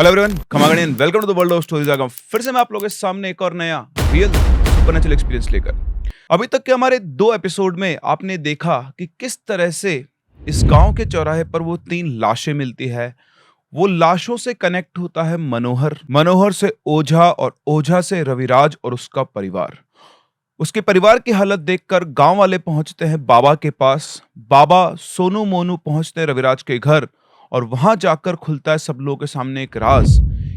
Hello everyone, खमागणियन, welcome to the world of stories. आगम फिर से मैं आप लोगों के सामने एक और नया रियल सुपरनेचुरल एक्सपीरियंस लेकर। अभी तक के हमारे 2 एपिसोड में आपने देखा कि किस तरह से इस गांव के चौराहे पर वो 3 लाशें मिलती है। वो लाशों से कनेक्ट होता है मनोहर, मनोहर से ओझा और ओझा से रविराज और उसका परिवार। उसके परिवार की हालत देखकर गांव वाले पहुंचते हैं बाबा के पास। बाबा सोनू मोनू पहुंचते हैं रविराज के घर और वहां जाकर खुलता है सब लोगों के सामने एक राज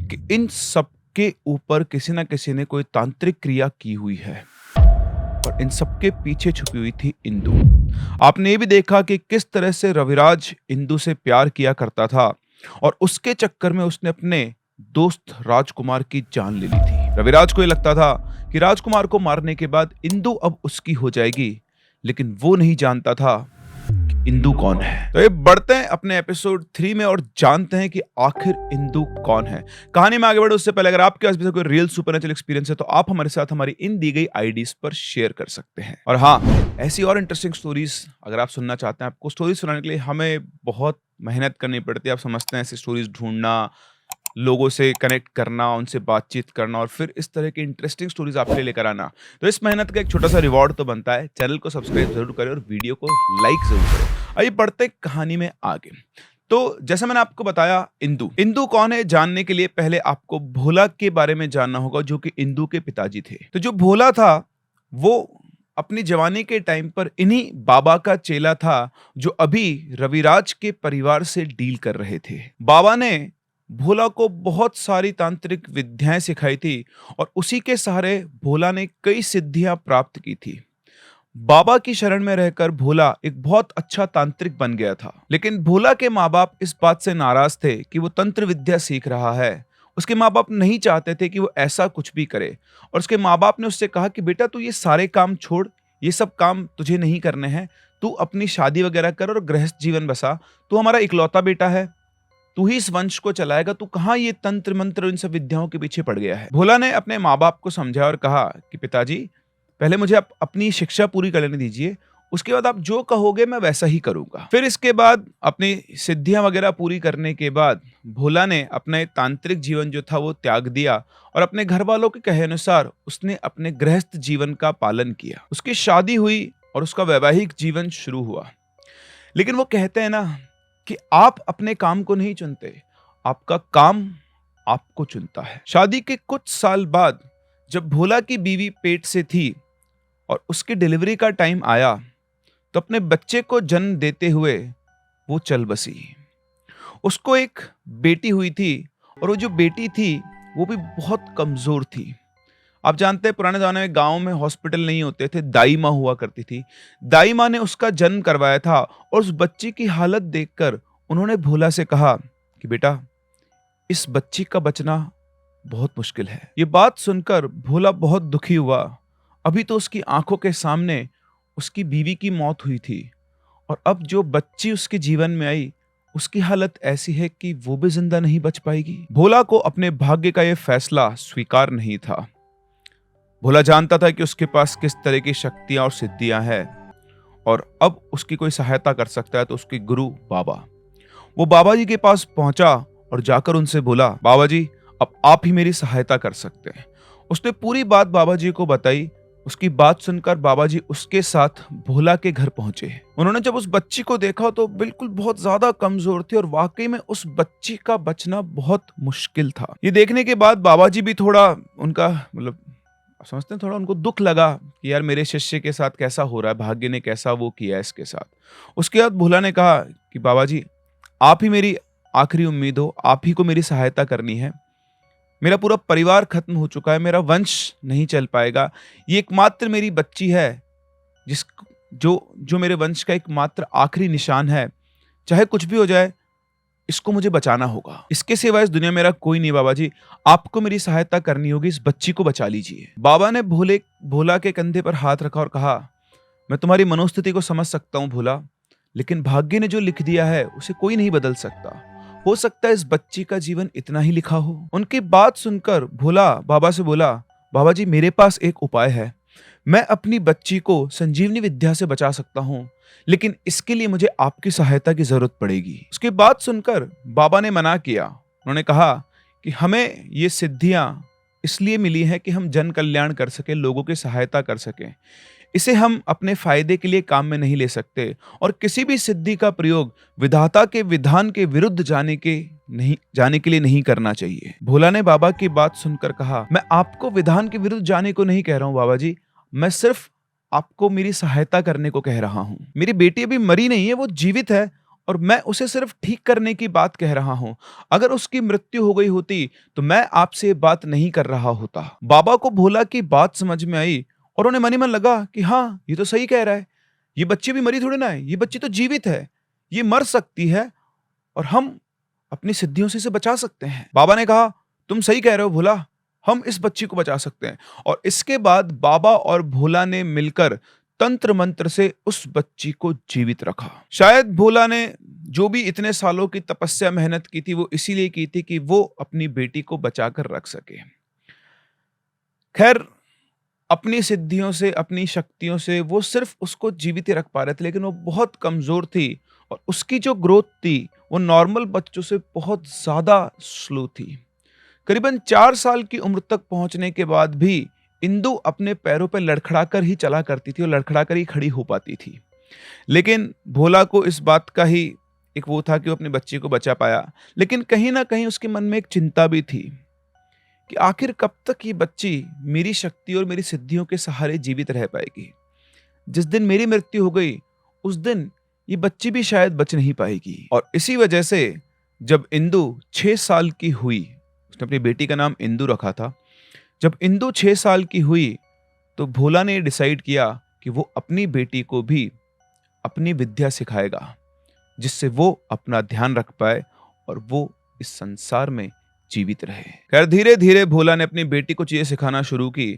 कि इन सब के ऊपर किसी ना किसी ने कोई तांत्रिक क्रिया की हुई है और इन सब के पीछे छुपी हुई थी इंदु। आपने ये भी देखा कि किस तरह से रविराज इंदु से प्यार किया करता था और उसके चक्कर में उसने अपने दोस्त राजकुमार की जान ले ली थी। रविराज को ये लगता था कि राजकुमार को मारने के बाद इंदु अब उसकी हो जाएगी, लेकिन वो नहीं जानता था कि इंदु कौन है। तो ये बढ़ते हैं अपने एपिसोड 3 में और जानते हैं कि आखिर इंदु कौन है। कहानी में आगे बढ़े उससे पहले अगर आपके पास भी कोई रियल सुपरनेचुरल एक्सपीरियंस है तो आप हमारे साथ हमारी इन दी गई आईडीज पर शेयर कर सकते हैं। और हाँ, ऐसी और इंटरेस्टिंग स्टोरीज अगर आप सुनना चाहते हैं, आपको स्टोरीज सुनाने के लिए हमें बहुत मेहनत करनी पड़ती है। आप समझते हैं ऐसी स्टोरीज ढूंढना, लोगों से कनेक्ट करना, उनसे बातचीत करना और फिर इस तरह की इंटरेस्टिंग स्टोरीज आपके लिए लेकर आना। तो इस मेहनत का एक छोटा सा रिवॉर्ड तो बनता है। चैनल को सब्सक्राइब जरूर करें और वीडियो को लाइक जरूर करें। आइए बढ़ते कहानी में आगे। तो जैसा मैंने आपको बताया, इंदु कौन है जानने के लिए पहले आपको भोला के बारे में जानना होगा, जो कि इंदु के पिताजी थे। तो जो भोला था वो अपनी जवानी के टाइम पर इन्हीं बाबा का चेला था जो अभी रविराज के परिवार से डील कर रहे थे। बाबा ने भोला को बहुत सारी तांत्रिक विद्याएं सिखाई थी और उसी के सहारे भोला ने कई सिद्धियां प्राप्त की थी। बाबा की शरण में रहकर भोला एक बहुत अच्छा तांत्रिक बन गया था, लेकिन भोला के माँ बाप इस बात से नाराज थे कि वो तंत्र विद्या सीख रहा है। उसके माँ बाप नहीं चाहते थे कि वो ऐसा कुछ भी करे और उसके माँ बाप ने उससे कहा कि बेटा तू ये सारे काम छोड़, ये सब काम तुझे नहीं करने हैं, तू अपनी शादी वगैरह कर और गृहस्थ जीवन बसा। तू हमारा इकलौता बेटा है, तू ही इस वंश को चलाएगा, तू कहाँ ये तंत्र मंत्र इन सब विद्याओं के पीछे पड़ गया है। भोला ने अपने माँ बाप को समझाया और कहा कि पिताजी पहले मुझे आप अपनी शिक्षा पूरी करने दीजिए, उसके बाद आप जो कहोगे मैं वैसा ही करूंगा। फिर इसके बाद अपनी सिद्धियां वगैरह पूरी करने के बाद भोला ने अपने तांत्रिक जीवन जो था वो त्याग दिया और अपने घर वालों के कहे अनुसार उसने अपने गृहस्थ जीवन का पालन किया। उसकी शादी हुई और उसका वैवाहिक जीवन शुरू हुआ। लेकिन वो कहते हैं ना कि आप अपने काम को नहीं चुनते, आपका काम आपको चुनता है। शादी के कुछ साल बाद जब भोला की बीवी पेट से थी और उसकी डिलीवरी का टाइम आया तो अपने बच्चे को जन्म देते हुए वो चल बसी। उसको एक बेटी हुई थी और वो जो बेटी थी वो भी बहुत कमजोर थी। आप जानते हैं पुराने जमाने में गांव में हॉस्पिटल नहीं होते थे, दाई माँ हुआ करती थी। दाई माँ ने उसका जन्म करवाया था और उस बच्ची की हालत देखकर उन्होंने भोला से कहा कि बेटा इस बच्ची का बचना बहुत मुश्किल है। ये बात सुनकर भोला बहुत दुखी हुआ। अभी तो उसकी आंखों के सामने उसकी बीवी की मौत हुई थी और अब जो बच्ची उसके जीवन में आई उसकी हालत ऐसी है कि वो भी जिंदा नहीं बच पाएगी। भोला को अपने भाग्य का यह फैसला स्वीकार नहीं था। भोला जानता था कि उसके पास किस तरह की शक्तियां और सिद्धियां हैं और अब उसकी कोई सहायता कर सकता है तो उसके गुरु बाबा। वो बाबा जी के पास पहुंचा और जाकर उनसे बोला, बाबा जी अब आप ही मेरी सहायता कर सकते हैं। उसने पूरी बात बाबा जी को बताई। उसकी बात सुनकर बाबा जी उसके साथ भोला के घर पहुंचे। उन्होंने जब उस बच्ची को देखा तो बिल्कुल बहुत ज्यादा कमजोर थी और वाकई में उस बच्ची का बचना बहुत मुश्किल था। ये देखने के बाद बाबा जी भी थोड़ा उनका समझते हैं, थोड़ा उनको दुख लगा कि यार मेरे शिष्य के साथ कैसा हो रहा है, भाग्य ने कैसा वो किया है इसके साथ। उसके बाद भोला ने कहा कि बाबा जी आप ही मेरी आखिरी उम्मीद हो, आप ही को मेरी सहायता करनी है। मेरा पूरा परिवार खत्म हो चुका है, मेरा वंश नहीं चल पाएगा। ये एकमात्र मेरी बच्ची है जिस जो मेरे वंश का एकमात्र आखिरी निशान है। चाहे कुछ भी हो जाए इसको मुझे बचाना होगा। इसके सिवा इस दुनिया में मेरा कोई नहीं बाबा जी, आपको मेरी सहायता करनी होगी, इस बच्ची को बचा लीजिए। बाबा ने भोला के कंधे पर हाथ रखा और कहा, मैं तुम्हारी मनोस्थिति को समझ सकता हूं भोला, लेकिन भाग्य ने जो लिख दिया है उसे कोई नहीं बदल सकता। हो सकता है इस बच्ची का जीवन इतना ही लिखा हो। उनकी बात सुनकर भोला बाबा से बोला, बाबा जी मेरे पास एक उपाय है, मैं अपनी बच्ची को संजीवनी विद्या से बचा सकता हूं, लेकिन इसके लिए मुझे आपकी सहायता की जरूरत पड़ेगी। उसकी बात सुनकर बाबा ने मना किया। उन्होंने कहा कि हमें ये सिद्धियां इसलिए मिली हैं कि हम जन कल्याण कर सकें, लोगों की सहायता कर सकें। इसे हम अपने फायदे के लिए काम में नहीं ले सकते और किसी भी सिद्धि का प्रयोग विधाता के विधान के विरुद्ध जाने के लिए नहीं करना चाहिए। भोला ने बाबा की बात सुनकर कहा, मैं आपको विधान के विरुद्ध जाने को नहीं कह रहा हूं बाबा जी, मैं सिर्फ आपको मेरी सहायता करने को कह रहा हूं। मेरी बेटी अभी मरी नहीं है, वो जीवित है और मैं उसे सिर्फ ठीक करने की बात कह रहा हूं। अगर उसकी मृत्यु हो गई होती तो मैं आपसे ये बात नहीं कर रहा होता। बाबा को भोला की बात समझ में आई और उन्हें मन ही मन लगा कि हाँ, ये तो सही कह रहा है। ये बच्ची भी मरी थोड़ी ना है, ये बच्ची तो जीवित है, ये मर सकती है और हम अपनी सिद्धियों से इसे बचा सकते हैं। बाबा ने कहा, तुम सही कह रहे हो भोला, हम इस बच्ची को बचा सकते हैं। और इसके बाद बाबा और भोला ने मिलकर तंत्र मंत्र से उस बच्ची को जीवित रखा। शायद भोला ने जो भी इतने सालों की तपस्या मेहनत की थी वो इसीलिए की थी कि वो अपनी बेटी को बचाकर रख सके। खैर, अपनी सिद्धियों से, अपनी शक्तियों से वो सिर्फ उसको जीवित ही रख पा रहे थे, लेकिन वो बहुत कमजोर थी और उसकी जो ग्रोथ थी वो नॉर्मल बच्चों से बहुत ज्यादा स्लो थी। करीबन 4 साल की उम्र तक पहुंचने के बाद भी इंदु अपने पैरों पर लड़खड़ाकर ही चला करती थी और लड़खड़ाकर ही खड़ी हो पाती थी। लेकिन भोला को इस बात का ही एक वो था कि वो अपनी बच्ची को बचा पाया, लेकिन कहीं ना कहीं उसके मन में एक चिंता भी थी कि आखिर कब तक ये बच्ची मेरी शक्ति और मेरी सिद्धियों के सहारे जीवित रह पाएगी। जिस दिन मेरी मृत्यु हो गई उस दिन ये बच्ची भी शायद बच नहीं पाएगी। और इसी वजह से जब इंदु 6 साल की हुई, उसने अपनी बेटी का नाम इंदु रखा था, जब इंदु 6 साल की हुई तो भोला ने डिसाइड किया कि वो अपनी बेटी को भी अपनी विद्या सिखाएगा, जिससे वो अपना ध्यान रख पाए और वो इस संसार में जीवित रहे। खैर, धीरे धीरे भोला ने अपनी बेटी को चीजें सिखाना शुरू की।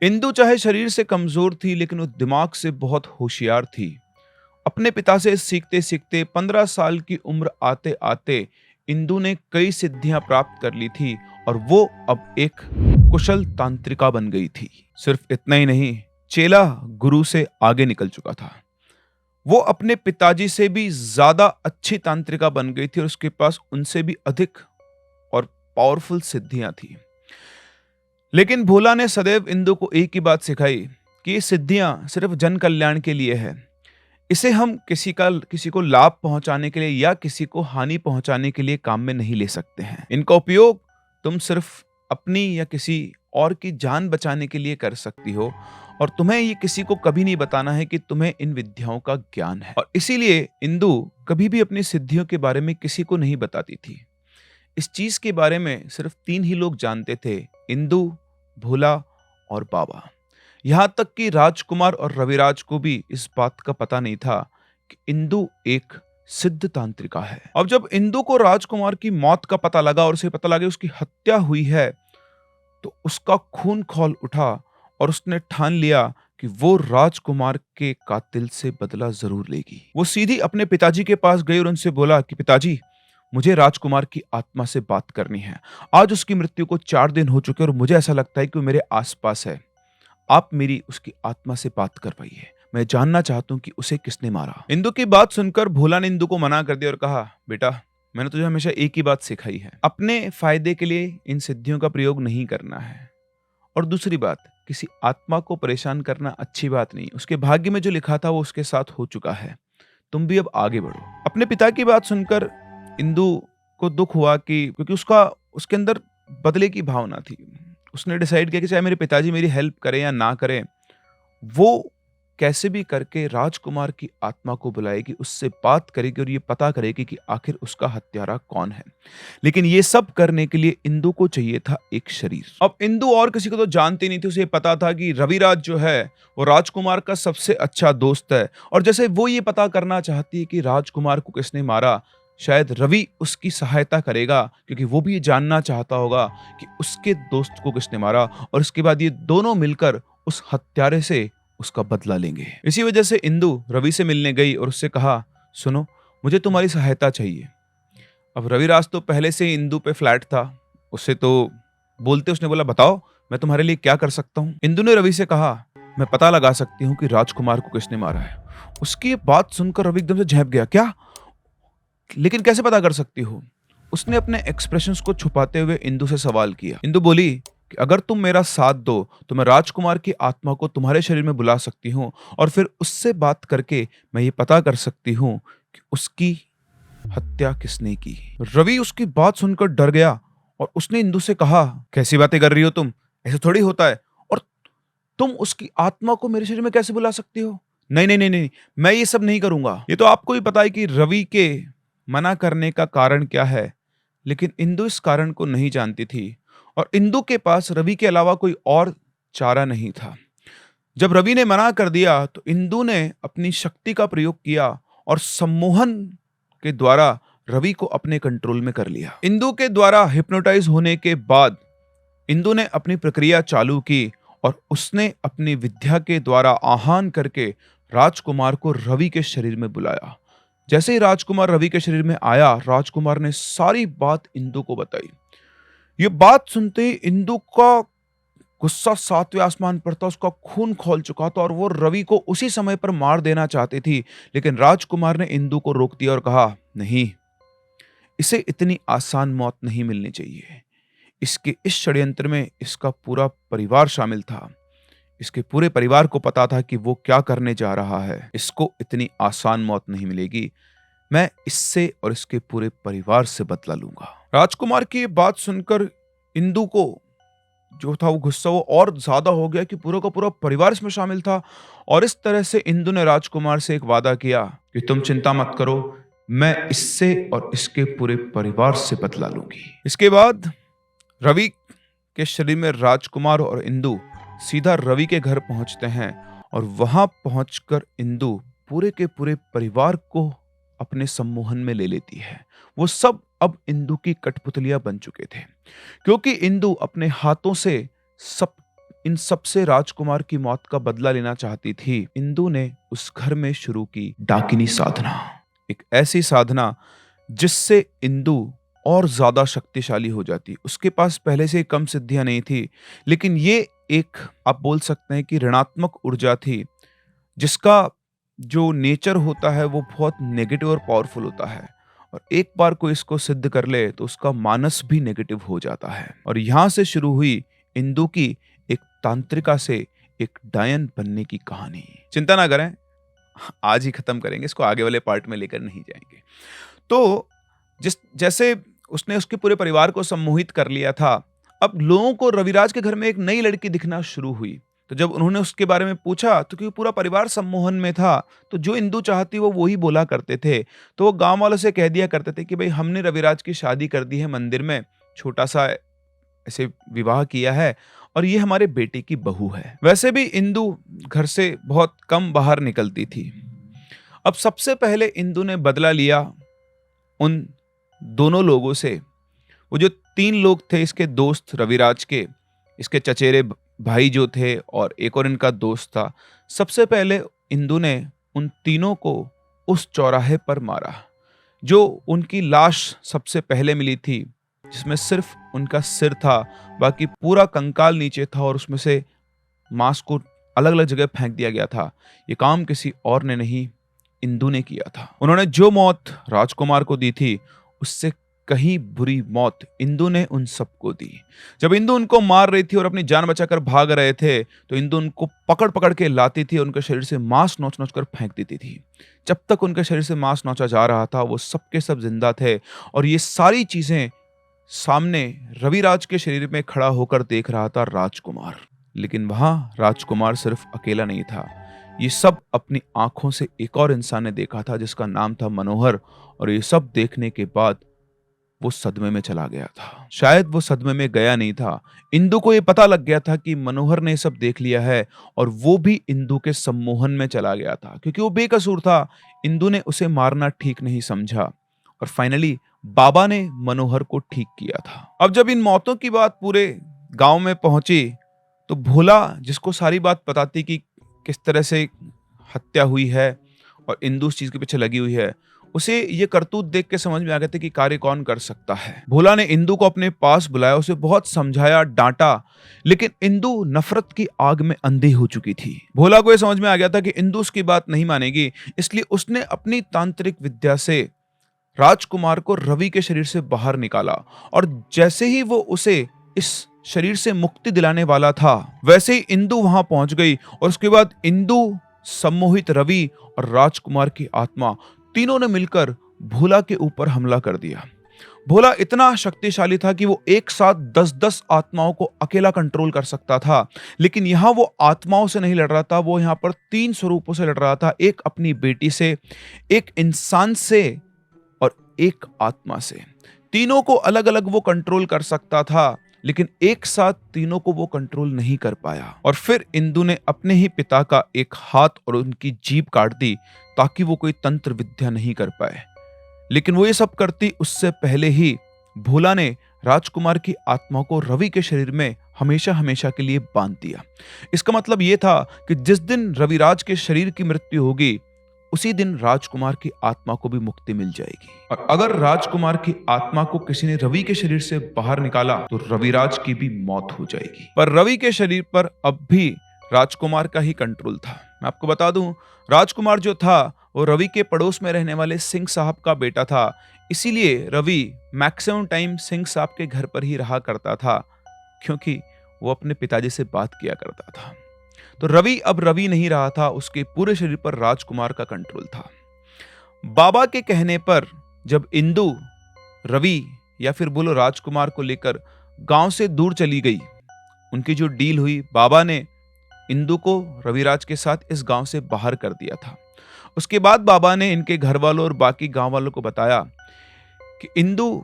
इंदु चाहे शरीर से कमजोर थी, लेकिन वो दिमाग से बहुत होशियार थी। अपने पिता से सीखते सीखते 15 साल की उम्र आते आते इंदु ने कई सिद्धियां प्राप्त कर ली थी और वो अब एक कुशल तांत्रिका बन गई थी। सिर्फ इतना ही नहीं, चेला गुरु से आगे निकल चुका था। वो अपने पिताजी से भी ज्यादा अच्छी तांत्रिका बन गई थी और उसके पास उनसे भी अधिक और पावरफुल सिद्धियां थी। लेकिन भोला ने सदैव इंदु को एक ही बात सिखाई कि ये सिद्धियां सिर्फ जन कल्याण के लिए है। इसे हम किसी को लाभ पहुंचाने के लिए या किसी को हानि पहुंचाने के लिए काम में नहीं ले सकते हैं। इनका उपयोग तुम सिर्फ अपनी या किसी और की जान बचाने के लिए कर सकती हो और तुम्हें ये किसी को कभी नहीं बताना है कि तुम्हें इन विद्याओं का ज्ञान है। और इसीलिए इंदु कभी भी अपनी सिद्धियों के बारे में किसी को नहीं बताती थी। इस चीज के बारे में सिर्फ 3 ही लोग जानते थे, इंदु, भोला और बाबा। यहां तक कि राजकुमार और रविराज को भी इस बात का पता नहीं था कि इंदु एक सिद्ध तांत्रिका है। अब जब इंदु को राजकुमार की मौत का पता लगा और उसे पता लगा उसकी हत्या हुई है, तो उसका खून खौल उठा और उसने ठान लिया कि वो राजकुमार के कातिल से बदला जरूर लेगी। वो सीधी अपने पिताजी के पास गई और उनसे बोला कि पिताजी, मुझे राजकुमार की आत्मा से बात करनी है। आज उसकी मृत्यु को 4 दिन हो चुके और मुझे ऐसा लगता है कि वो मेरे आसपास है। आप मेरी उसकी आत्मा से बात करवाइए। मैं जानना चाहता हूं कि उसे किसने मारा। इंदु की बात सुनकर भोला ने इंदु को मना कर दिया और कहा, बेटा, मैंने तुझे हमेशा एक ही बात सिखाई है, अपने फायदे के लिए इन सिद्धियों का प्रयोग नहीं करना है। और दूसरी बात, किसी आत्मा को परेशान करना अच्छी बात नहीं। उसके भाग्य में जो लिखा था वो उसके साथ हो चुका है। तुम भी अब आगे बढ़ो। अपने पिता की बात सुनकर इंदु को दुख हुआ क्योंकि उसके अंदर बदले की भावना थी। उसने डिसाइड किया कि चाहे मेरे पिताजी मेरी हेल्प करें या ना करें, वो कैसे भी करके राजकुमार की आत्मा को बुलाएगी, उससे बात करेगी और ये पता करेगी कि आखिर उसका हत्यारा कौन है। लेकिन ये सब करने के लिए इंदु को चाहिए था एक शरीर। अब इंदु और किसी को तो जानती नहीं थी। उसे पता था कि रविराज जो है वो राजकुमार का सबसे अच्छा दोस्त है और जैसे वो ये पता करना चाहती है कि राजकुमार को किसने मारा, शायद रवि उसकी सहायता करेगा, क्योंकि वो भी ये जानना चाहता होगा कि उसके दोस्त को किसने मारा और उसके बाद ये दोनों मिलकर उस हत्यारे से उसका बदला लेंगे। इसी वजह से इंदु रवि से मिलने गई और उससे कहा, सुनो, मुझे तुम्हारी सहायता चाहिए। अब रविराज तो पहले से ही इंदु पे फ्लैट था। उससे तो बोलते उसने बोला, बताओ मैं तुम्हारे लिए क्या कर सकता हूं। इंदु ने रवि से कहा, मैं पता लगा सकती हूँ कि राजकुमार को किसने मारा है। उसकी बात सुनकर रवि एकदम से झेप गया। क्या? लेकिन कैसे पता कर सकती हो? उसने अपने एक्सप्रेशंस को छुपाते हुए इंदु से सवाल किया। इंदु बोली कि अगर तुम मेरा साथ दो तो मैं राजकुमार की आत्मा को तुम्हारे शरीर में बुला सकती हूँ और फिर उससे बात करके मैं ये पता कर सकती हूँ कि उसकी हत्या किसने की। रवि उसकी बात सुनकर डर गया और उसने इंदु से कहा, कैसी बातें कर रही हो तुम, ऐसे थोड़ी होता है, और तुम उसकी आत्मा को मेरे शरीर में कैसे बुला सकती हो? नहीं नहीं नहीं नहीं, मैं ये सब नहीं करूंगा। ये तो आपको ही पता है कि रवि के मना करने का कारण क्या है, लेकिन इंदु इस कारण को नहीं जानती थी और इंदु के पास रवि के अलावा कोई और चारा नहीं था। जब रवि ने मना कर दिया तो इंदु ने अपनी शक्ति का प्रयोग किया और सम्मोहन के द्वारा रवि को अपने कंट्रोल में कर लिया। इंदु के द्वारा हिप्नोटाइज होने के बाद इंदु ने अपनी प्रक्रिया चालू की और उसने अपनी विद्या के द्वारा आह्वान करके राजकुमार को रवि के शरीर में बुलाया। जैसे ही राजकुमार रवि के शरीर में आया, राजकुमार ने सारी बात इंदु को बताई। ये बात सुनते ही इंदु का गुस्सा सातवें आसमान पर था, उसका खून खौल चुका था और वो रवि को उसी समय पर मार देना चाहती थी, लेकिन राजकुमार ने इंदु को रोक दिया और कहा, नहीं, इसे इतनी आसान मौत नहीं मिलनी चाहिए। इसके इस षड्यंत्र में इसका पूरा परिवार शामिल था। इसके पूरे परिवार को पता था कि वो क्या करने जा रहा है। इसको इतनी आसान मौत नहीं मिलेगी। मैं इससे और इसके पूरे परिवार से बदला लूंगा। राजकुमार की ये बात सुनकर इंदु को जो था वो गुस्सा वो और ज्यादा हो गया कि पूरा का पूरा परिवार इसमें शामिल था। और इस तरह से इंदु ने राजकुमार से एक वादा किया कि तुम चिंता मत करो, मैं इससे और इसके पूरे परिवार से बदला लूंगी। इसके बाद रवि के शरीर में राजकुमार और इंदु सीधा रवि के घर पहुंचते हैं और वहां पहुंचकर इंदु पूरे के पूरे परिवार को अपने सम्मोहन में ले लेती है। वो सब अब इंदु की कठपुतलियां बन चुके थे, क्योंकि इंदु अपने हाथों से इन सब से राजकुमार की मौत का बदला लेना चाहती थी। इंदु ने उस घर में शुरू की डाकिनी साधना, एक ऐसी साधना जिससे इंदु और ज्यादा शक्तिशाली हो जाती। उसके पास पहले से कम सिद्धियां नहीं थी, लेकिन ये एक आप बोल सकते हैं कि ऋणात्मक ऊर्जा थी, जिसका जो नेचर होता है वो बहुत नेगेटिव और पावरफुल होता है। और एक बार कोई इसको सिद्ध कर ले तो उसका मानस भी नेगेटिव हो जाता है। और यहां से शुरू हुई इंदु की एक तांत्रिका से एक डायन बनने की कहानी। चिंता ना करें, आज ही खत्म करेंगे इसको, आगे वाले पार्ट में लेकर नहीं जाएंगे। तो जैसे उसने उसके पूरे परिवार को सम्मोहित कर लिया था, अब लोगों को रविराज के घर में एक नई लड़की दिखना शुरू हुई। तो जब उन्होंने उसके बारे में पूछा तो क्योंकि पूरा परिवार सम्मोहन में था, तो जो इंदु चाहती वो वही बोला करते थे। तो वो गांव वालों से कह दिया करते थे कि भाई हमने रविराज की शादी कर दी है मंदिर में, छोटा सा ऐसे विवाह किया है और ये हमारे बेटे की बहू है। वैसे भी इंदु घर से बहुत कम बाहर निकलती थी। अब सबसे पहले इंदु ने बदला लिया उन दोनों लोगों से। वो जो 3 लोग थे इसके दोस्त रविराज के, इसके चचेरे भाई जो थे और एक और इनका दोस्त था। सबसे पहले इंदु ने उन तीनों को उस चौराहे पर मारा जो उनकी लाश सबसे पहले मिली थी, जिसमें सिर्फ उनका सिर था, बाकी पूरा कंकाल नीचे था और उसमें से मांस को अलग अलग जगह फेंक दिया गया था। ये काम किसी और ने नहीं, इंदु ने किया था। उन्होंने जो मौत राजकुमार को दी थी उससे कहीं बुरी मौत इंदु ने उन सबको दी। जब इंदु उनको मार रही थी और अपनी जान बचाकर भाग रहे थे तो इंदु उनको पकड़ पकड़ के लाती थी और उनके शरीर से मांस नोच नोच कर फेंक देती थी। जब तक उनके शरीर से मांस नोचा जा रहा था वो सबके सब जिंदा थे और ये सारी चीजें सामने रविराज के शरीर में खड़ा होकर देख रहा था राजकुमार। लेकिन वहां राजकुमार सिर्फ अकेला नहीं था, ये सब अपनी आंखों से एक और इंसान ने देखा था जिसका नाम था मनोहर। और ये सब देखने के बाद वो सदमे में चला गया था। शायद वो सदमे में गया नहीं था, इंदु को ये पता लग गया था कि मनोहर ने सब देख लिया है और वो भी इंदु के सम्मोहन में चला गया था, क्योंकि वो बेकसूर था। इंदु ने उसे मारना ठीक नहीं समझा और फाइनली बाबा ने मनोहर को ठीक किया था। अब जब इन मौतों की बात पूरे गांव में पहुंची तो भोला, जिसको सारी बात पता थी कि किस तरह से हत्या हुई है और इंदु उस चीज के पीछे लगी हुई है, उसे ये करतूत देख के समझ में आ गया था कि कार्य कौन कर सकता है। भोला ने इंदु को अपने पास बुलाया, उसे बहुत समझाया, डांटा, लेकिन इंदु नफरत की आग में अंधी हो चुकी थी। भोला को यह समझ में आ गया था कि इंदु उसकी बात नहीं मानेगी, इसलिए उसने अपनी तांत्रिक विद्या से राजकुमार को रवि के शरीर से बाहर निकाला और जैसे ही वो उसे इस शरीर से मुक्ति दिलाने वाला था, वैसे ही इंदु वहां पहुंच गई और उसके बाद इंदु, सम्मोहित रवि और राजकुमार की आत्मा तीनों ने मिलकर भोला के ऊपर हमला कर दिया। भोला इतना शक्तिशाली था कि वो एक साथ 10-10 आत्माओं को अकेला कंट्रोल कर सकता था, लेकिन यहां वो आत्माओं से नहीं लड़ रहा था, वो यहां पर 3 स्वरूपों से लड़ रहा था, एक अपनी बेटी से, एक इंसान से और एक आत्मा से। तीनों को अलग अलग वो कंट्रोल कर सकता था, लेकिन एक साथ तीनों को वो कंट्रोल नहीं कर पाया। और फिर इंदु ने अपने ही पिता का एक हाथ और उनकी जीभ काट दी ताकि वो कोई तंत्र विद्या नहीं कर पाए। लेकिन वो ये सब करती उससे पहले ही भोला ने राजकुमार की आत्मा को रवि के शरीर में हमेशा हमेशा के लिए बांध दिया। इसका मतलब ये था कि जिस दिन रविराज के शरीर की मृत्यु होगी, उसी दिन राजकुमार की आत्मा को भी मुक्ति मिल जाएगी। और अगर राजकुमार की आत्मा को किसी ने रवि के शरीर से बाहर निकाला तो रविराज की भी मौत हो जाएगी। पर रवि के शरीर पर अब भी राजकुमार का ही कंट्रोल था। मैं आपको बता दूं, राजकुमार जो था वो रवि के पड़ोस में रहने वाले सिंह साहब का बेटा था, इसीलिए रवि मैक्सिमम टाइम सिंह साहब के घर पर ही रहा करता था, क्योंकि वो अपने पिताजी से बात किया करता था। तो रवि अब रवि नहीं रहा था, उसके पूरे शरीर पर राजकुमार का कंट्रोल था। बाबा के कहने पर जब इंदु रवि या फिर बोलो राजकुमार को लेकर गांव से दूर चली गई, उनकी जो डील हुई, बाबा ने इंदु को रविराज के साथ इस गांव से बाहर कर दिया था। उसके बाद बाबा ने इनके घर वालों और बाकी गांव वालों को बताया कि इंदु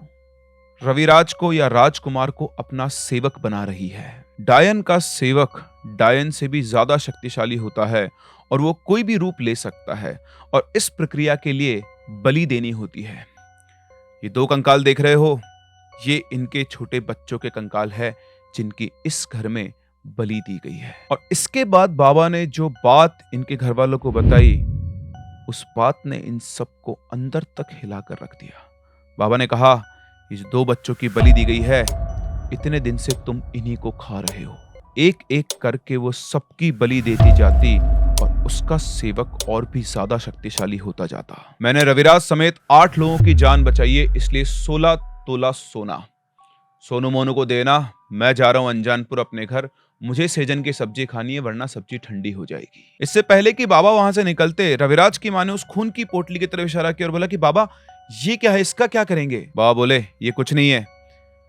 रविराज को या राजकुमार को अपना सेवक बना रही है। डायन का सेवक डायन से भी ज्यादा शक्तिशाली होता है और वो कोई भी रूप ले सकता है, और इस प्रक्रिया के लिए बलि देनी होती है। ये 2 कंकाल देख रहे हो, ये इनके छोटे बच्चों के कंकाल है जिनकी इस घर में बलि दी गई है। और इसके बाद बाबा ने जो बात इनके घर वालों को बताई, उस बात ने इन सबको अंदर तक हिलाकर रख दिया। बाबा ने कहा, ये जो 2 बच्चों की बलि दी गई है, इतने दिन से तुम इन्हीं को खा रहे हो। एक एक करके वो सबकी बलि देती जाती और उसका सेवक और भी ज्यादा शक्तिशाली होता जाता। मैंने रविराज समेत 8 लोगों की जान बचाई है, इसलिए 16 तोला सोना सोनू मोनू को देना। मैं जा रहा हूं अनजानपुर अपने घर, मुझे सेजन की सब्जी खानी है वरना सब्जी ठंडी हो जाएगी। इससे पहले कि बाबा वहां से निकलते, रविराज की मां ने उस खून की पोटली की तरफ इशारा किया और बोला कि बाबा ये क्या है, इसका क्या करेंगे? बाबा बोले, ये कुछ नहीं है,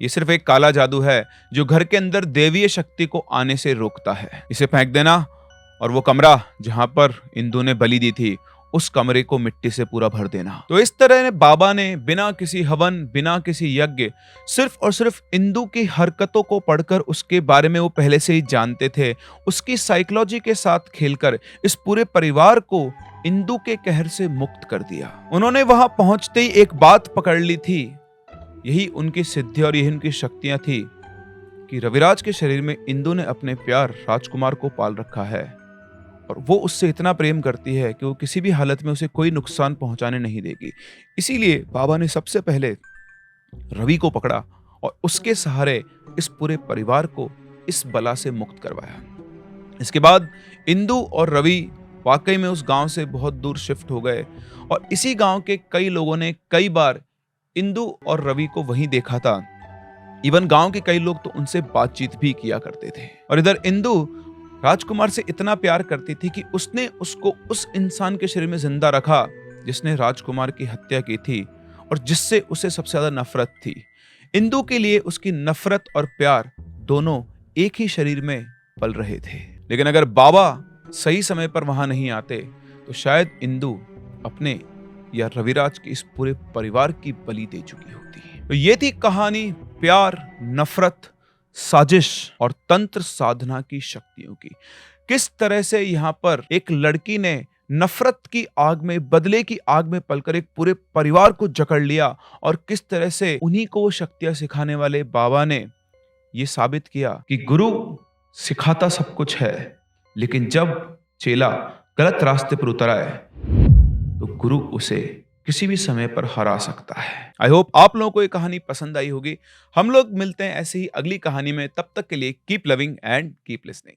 ये सिर्फ एक काला जादू है जो घर के अंदर देवीय शक्ति को आने से रोकता है। इसे फेंक देना और वो कमरा जहां पर इंदु ने बलि दी थी, उस कमरे को मिट्टी से पूरा भर देना। तो इस तरह बाबा ने बिना किसी हवन, बिना किसी यज्ञ, सिर्फ और सिर्फ इंदु की हरकतों को पढ़कर, उसके बारे में वो पहले से ही जानते थे, उसकी साइकोलॉजी के साथ खेलकर इस पूरे परिवार को इंदु के कहर से मुक्त कर दिया। उन्होंने वहां पहुंचते ही एक बात पकड़ ली थी, यही उनकी सिद्धि और यही उनकी शक्तियां थी कि रविराज के शरीर में इंदु ने अपने प्यार राजकुमार को पाल रखा है और वो उससे इतना प्रेम करती है कि वो किसी भी हालत में उसे कोई नुकसान पहुंचाने नहीं देगी। इसीलिए बाबा ने सबसे पहले रवि को पकड़ा और उसके सहारे इस पूरे परिवार को इस बला से मुक्त करवाया। इसके बाद इंदु और रवि वाकई में उस गांव से बहुत दूर शिफ्ट हो गए और इसी गांव के कई लोगों ने कई बार इंदु और रवि को वहीं देखा था। इवन गांव के कई लोग तो उनसे बातचीत भी किया करते थे। और इधर इंदु राजकुमार से इतना प्यार करती थी कि उसने उसको उस इंसान के शरीर में जिंदा रखा जिसने राजकुमार की हत्या की थी और जिससे उसे सबसे ज्यादा नफरत थी। इंदु के लिए उसकी नफरत और प्यार दोनों एक ही शरीर में पल रहे थे। लेकिन अगर बाबा सही समय पर वहां नहीं आते तो शायद इंदु अपने या रविराज के इस पूरे परिवार की बलि दे चुकी होती। तो ये थी कहानी प्यार, नफरत, साजिश और तंत्र साधना की शक्तियों की। किस तरह से यहाँ पर एक लड़की ने नफरत की आग में, बदले की आग में पलकर एक पूरे परिवार को जकड़ लिया और किस तरह से उन्हीं को वो शक्तियां सिखाने वाले बाबा ने ये साबित किया कि गुरु सिखाता सब कुछ है, लेकिन जब चेला गलत रास्ते पर उतर आए तो गुरु उसे किसी भी समय पर हरा सकता है। आई होप आप लोगों को ये कहानी पसंद आई होगी। हम लोग मिलते हैं ऐसे ही अगली कहानी में, तब तक के लिए keep loving and keep listening.